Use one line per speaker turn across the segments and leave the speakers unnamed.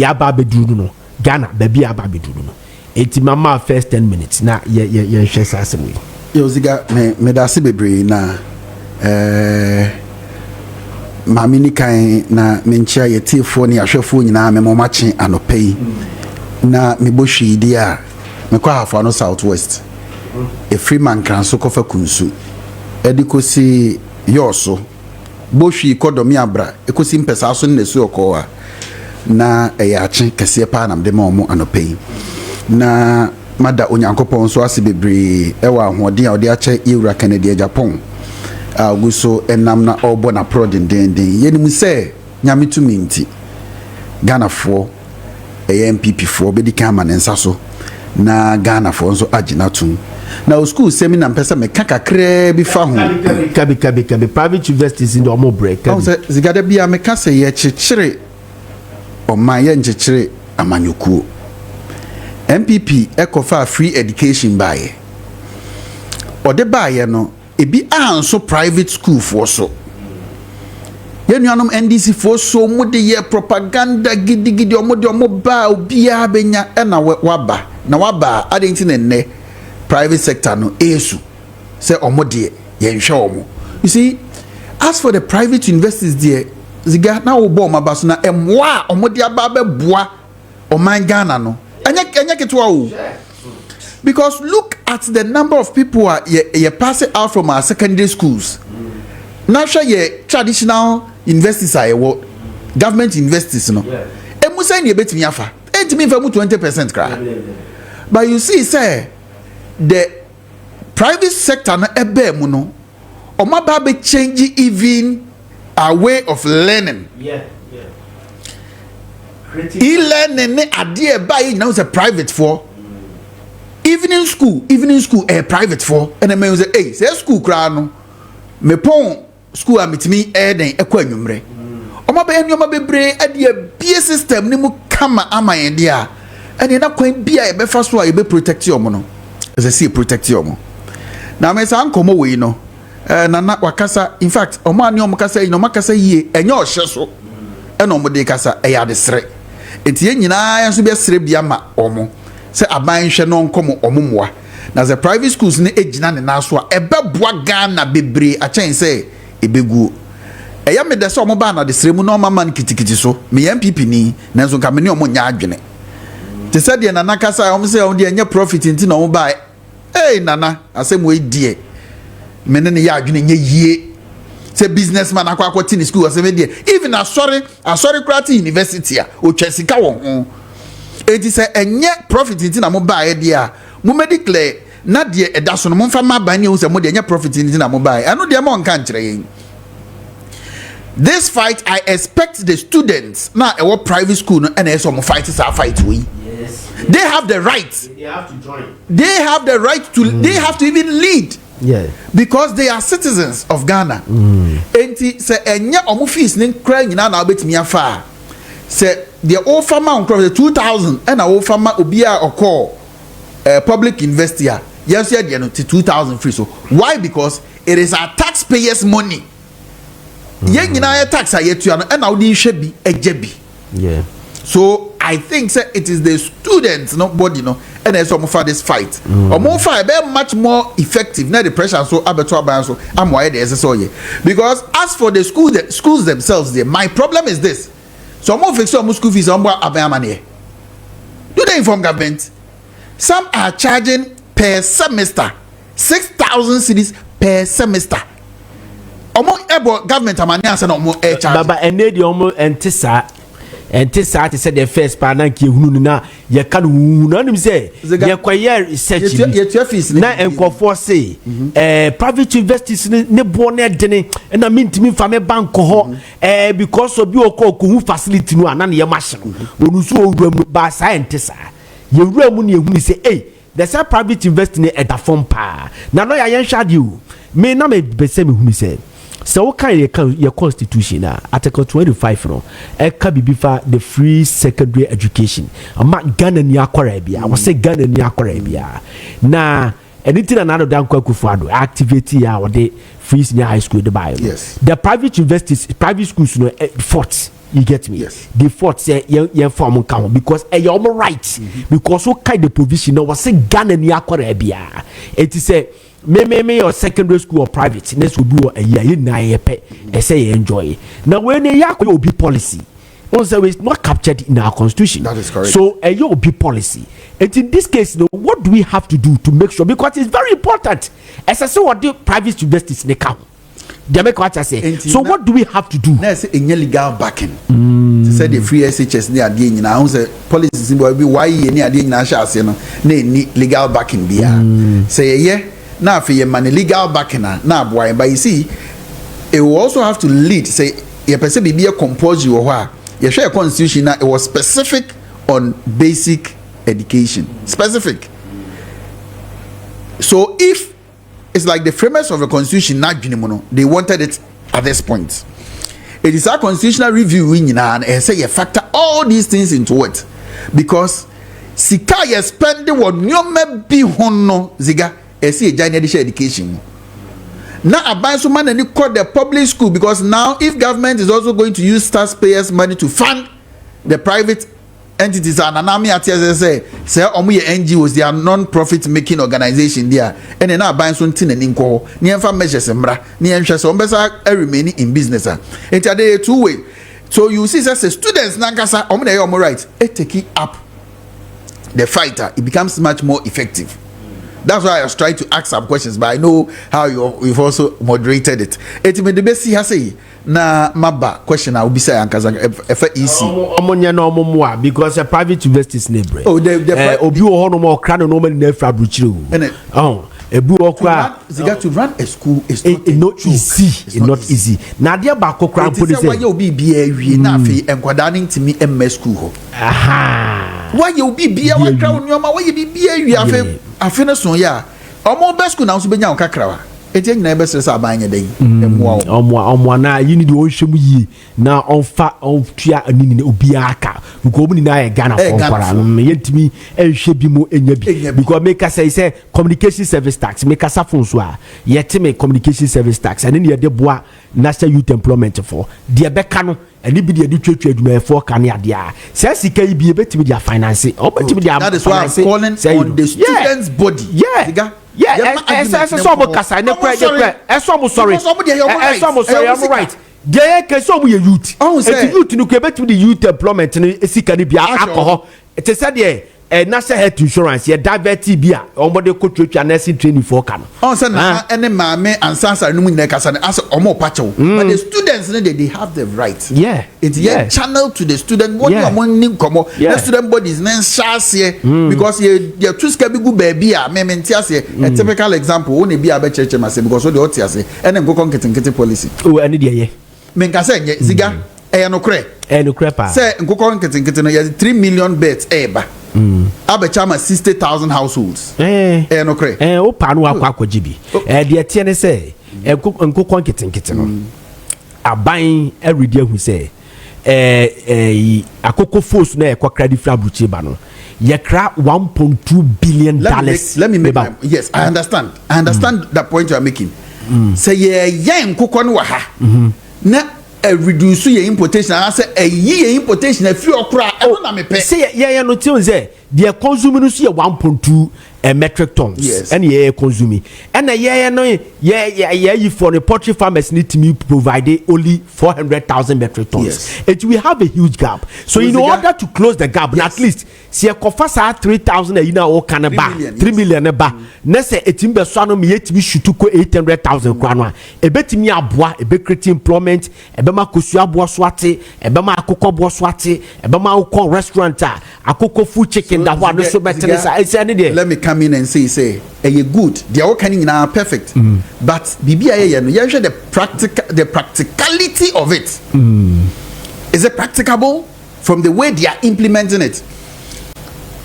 yaba beduru no Ghana baby yaba beduru no enti mama first 10 minutes na ye hwe sasem we
yo ziga me da se bebre na mami ni kan na menchia ye tiefo ni ahwefo nyina me momache anopei na me bohwi dia me kwa hafo no southwest a free man kan so kofa kunsu edikosi yoso bohwi kodomi abra ekosi mpesa so nesu okowa na eyache kese pa na de ma omo anopei na mada onyankopon so ase bebre ewa ahoden a ode ache Ewura Kennedy Japan aguso enam na obo na prodenden yenim se nyame tumi nti Ghana fo MPP fo be di kama nensa so na Ghana fo so agina tum na school seminar pesa me kakakra bi fa ho
kabi private universities in the omo break
kabi se zigada bia me kase ye chichire o man ye nchichire amanyokuo MPP ekofa free education baye ode baye no ebi anso private school for so yenuanom NDC for so mu de ye propaganda gidigidi omo ba obia benya na waba adenti ne private sector no esu say omo de ye nhwe omo. You see, as for the private universities there ziga na wo bo mabaso na emwa omo de aba beboa oman Ghana no enya ketwa o. Because look at the number of people ye passing out from our secondary schools. Now show ye traditional universities are what government universities no. Emu say ye betimi afa. Entimi fa mu 20% kra. But you see say the private sector no ebe mu no oma ba be change even our way of learning. E-learning ne ade ba yi now say private for evening school private for and I mean say hey say school kra no me pon school amitimi den ekwa anwumre oma be enyo ma bebre ade bie system ni mu kama amayen dia ene na kwan bia e be fa so a e be protect your no as I see protect your mo na me say ankomo we no na wakasa in fact oma ani omkasa no makasa yie enye ohye so ene omde kasa e ya de sere etie nyina ya so be sere bia ma omo se aban hwe no nkomo omumwa na the private schools ne ejina ne naso a ebeboa Ghana bebre a chen say ebegu eya me de se omo ba na de sremu no mama kitikiti so me MPP ni nanso ka me ne omo nya adwene te se de nana kasa omo se omo de nya profit nti na omo ba nana asem we die me ne ya adwene nya yie se businessman akwa tin school asem de even Asare Crest University a o twasika won eti se enye profit nti na mo ba e dia mo declare na de edaso no mo fa ma ba ne hu se mo de enye profit nti na mo ba eno de mo nka nkire yen. This fight I expect the students na e private school no and so mo fight is our fight we. Yes. They have the right. They have to join. They have the right to they have to even lead. Yeah. Because they are citizens of Ghana. Enti se enye omo fees ne kra nyina na obetimi afa. Se the old farmer on Crest 2000 and our farmer obia or call public investor yes yeah no 2000 free. So why? Because it is our taxpayers money. Yen nyina tax ayetu and now the should be a jebi. Yeah. So I think say it is the students nobody no and there's some for this fight. Or more fight be much more effective na the pressure so abeto ban so am why there is so ye. Because as for the schools themselves there my problem is this. So more fix some school fees on money. Do they inform government? Some are charging per semester 6,000 cedis per semester. Omo ebo government amani asa no mo charge.
Baba ene di omo entisa te say the first pa na ke hunu na ye ka no na nim say ye kwaye research na enkofo say private universities ne bo na dene na mintimi fa me bank ho because obi okoku facility no ana na ye machine onu so owuram ba scientist ye wuram ne ehunu say there's a private university ne eda form pa na no ya yen hwade o me na me be say me hunu say so what kind your constitution article 25 no eka bibifa the free secondary education ama Ghana ni akwara bia I say Ghana ni akwara bia na anything another than kwakufuado activity ya or the free senior high school the buy. Yes. The private universities private schools no fort You get me?
Yes.
The fourth say form count because you're all right. Because what kind of provision now was say Ghana ni akwara bia. It is say me your secondary school or private next will be a year na yepe. They say you enjoy. Now when you will be policy. Also, it's not captured in our constitution.
That is correct.
So a will be policy. And in this case, what do we have to do to make sure? Because it's very important. As I say, what the private universities they count. They make what I say. So what do we have to do?
Let's say in legal backing. To say the free SHS near the end now, say policies will be why near the end national legal backing be. Say yeah, now for your money legal backing now boy, but you see, it will also have to lead. Say you person be a compulsory or what? You share a constitution now. It was specific on basic education, specific. So if it's like the framers of the constitution, they wanted it at this point. It is a constitutional review and say you factor all these things into it because sika you spend what nyome bi hono ziga esi eja education. Now aban so man and call the public school because now if government is also going to use taxpayers' money to fund the private entities and anami atiase say omo ye NGOs, they are non-profit making organization there and now aban so ntin ani nko ni emfa measures mra ni enhwe so ombesa remain in business it are the two way. So you see say students nankasa omo na omo right it take it up the fighter, it becomes much more effective. That's why I was trying to ask some questions, but I know how you've also moderated it. It may the best he has say na maba question I will be saying because easy.
Because a private university is neighbor.
Oh, the
obi o hono mo kra no no man na fra bruchiru. Ebu okwa
to run a school is
not easy. It's not easy. Na dia ba kokra police.
Why you be awie na afi enkwada ntimi MS school ho.
Aha.
Why you be wa kra onyoma why you be awie afi na so ya. Omo best school na so benya kakra wa. Eti nyina be sere sa abanye den.
Omo na you need o hwemu yi na onfa ontua anini obi aka. Because omo ni na Ghana for kwara no yentimi ehwe bi mu enya bi. Because make say communication service tax make us phone so a yetime communication service tax and then ye de boa national youth employment for de beka no ani bi de twetwe aduma for kan ya de a say sika yi bi betimi dia finance o betimi dia
that is why I'm calling on the students body.
Some kasa ne kwa some sorry I'm right there can some youth youth no betimi the youth employment no sika ni bia akọ it is said there national health insurance ye diabetes bia omode ko twetwa nursing training for kan
say na any maame Ansah no mu nyina kasa as omo pacho but the students they have the right it's channel to the student body omo komo the student bodies na share because you too scared be go baby a me ntia a typical example one be a be church mase because so the otia se ene nkoko nketenkete policy
ene de ye
me nkasa nye ziga no kre pa say nkoko nketenkete no 3 million beds eba abechama 60,000 households no kre
o pa no akwa jibi de tie ne say nkoko nketenkete no aban everyday hu say akoko force na ekwa credit fra bruchi ba no ye kra 1.2 billion dollars.
Let me make yes, I understand that point you are making. Say ye nkoko no wa ha na reduce your importation and I say a year importation a few okra na me pay
say no tell say they consuming no 1.2 metric tons and yeah consuming and no you for the poultry farmers need to be provided only 400,000 metric tons. It will have a huge gap, so in order to close the gap at least see a kofasa 3,000 you know all kind of 3 million ba na say etimbe so no me yetimi shutuko 800,000 kwanwa ebetimi aboa ebe create employment ebema kosu aboa so ate ebema akoko boa so ate ebema akoko restaurant akoko food chicken that one so better
let me come in and say you good they are kind of perfect but BBI no you the practicality of it is it practicable from the way they are implementing it.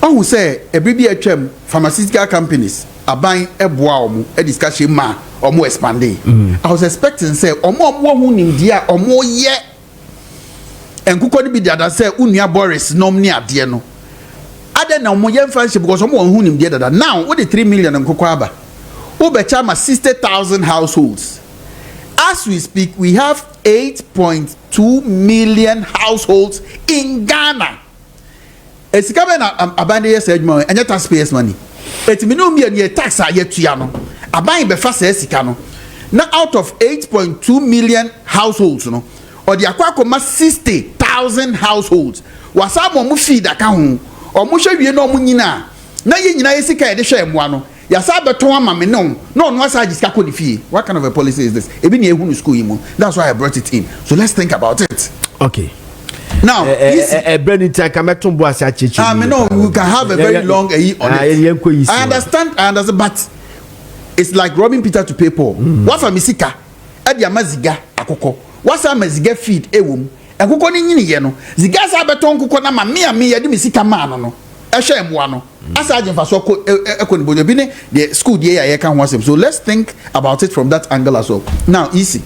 Who say a BBI pharmaceutical companies are buying a boa a discussion ma or more expanding. I was expecting say or more in dia or more yet and could be the other say unia Boris nomnia diano. Other now more young friendship because someone who him the other now what the 3 million and cocoaba. Ubechama 60,000 households. as we speak, we have 8.2 million households in Ghana. It's coming abandon your said money and your taxpayers' money. It's minimum year tax at yet Tiano. A buying befast Sicano. Now out of 8.2 million households, no, or the Aquacoma 60,000 households. Was some feed account or Musha you know Munina. Now you know Sika the shame one. Yasaba Toma no what's I just got fee. What kind of a policy is this? Even you school him. That's why I brought it in. So let's think about it.
Okay.
Now,
Brendan, we can have
a very long on it. I understand, but it's like robbing Peter to pay Paul. What for Misika? Edia maziga akoko. What's a maziga feed ewum? And kuko ni nyini ye no. Ziga sa beton kuko na mami yadi misika man no. Ehwe emwa no. Asa agin fa so ekoni bojo bi ne the school dey ya kan ho asem. So let's think about it from that angle as well. Now, easy.